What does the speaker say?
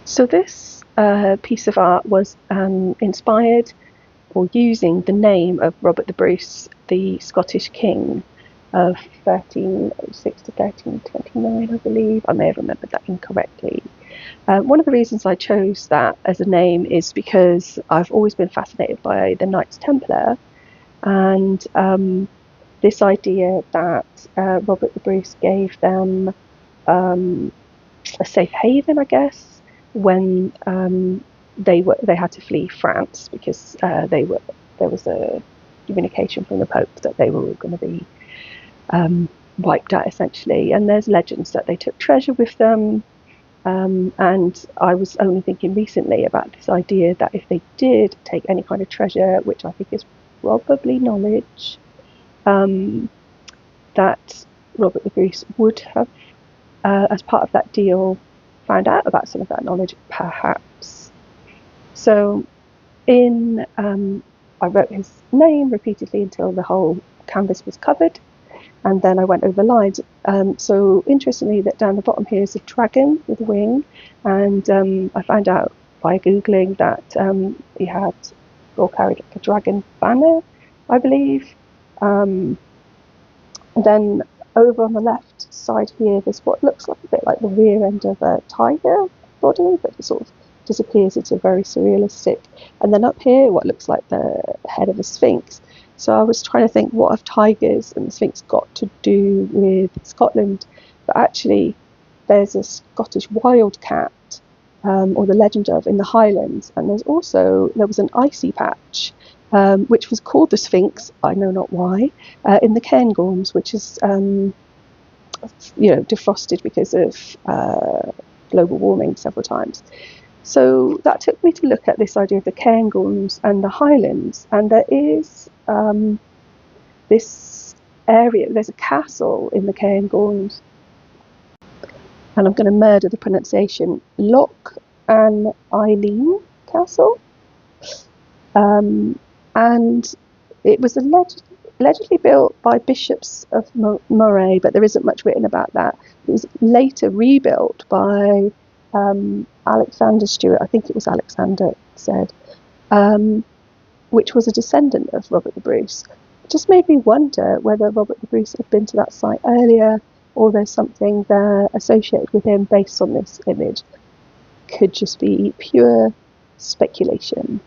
So this piece of art was inspired or using the name of Robert the Bruce, the Scottish king of 1306 to 1329, I believe. I may have remembered that incorrectly. One of the reasons I chose that as a name is because I've always been fascinated by the Knights Templar, and this idea that Robert the Bruce gave them a safe haven, I guess, when they had to flee France because there was a communication from the Pope that they were all going to be wiped out essentially. And there's legends that they took treasure with them. And I was only thinking recently about this idea that if they did take any kind of treasure, which I think is probably knowledge, that Robert the Bruce would have, as part of that deal, found out about some of that knowledge, perhaps. So I wrote his name repeatedly until the whole canvas was covered, and then I went over lines. So interestingly, that down the bottom here is a dragon with a wing, and I found out by Googling that he had or carried like a dragon banner, I believe. Then over on the left side here, there's what looks like a bit like the rear end of a tiger body, but it sort of disappears. It's a very surrealistic. And then up here, what looks like the head of a sphinx. So I was trying to think, what have tigers and the sphinx got to do with Scotland? But actually, there's a Scottish wildcat, or the legend of, in the Highlands. And there was an icy patch, which was called the Sphinx, I know not why, in the Cairngorms, which is defrosted because of global warming several times. So that took me to look at this idea of the Cairngorms and the Highlands, and there is this area, there's a castle in the Cairngorms, and I'm going to murder the pronunciation, Loch an Eilean Castle. And it was allegedly built by bishops of Moray, but there isn't much written about that. It was later rebuilt by Alexander Stewart, I think it was Alexander said, which was a descendant of Robert the Bruce. It just made me wonder whether Robert the Bruce had been to that site earlier, or there's something there associated with him based on this image. Could just be pure speculation.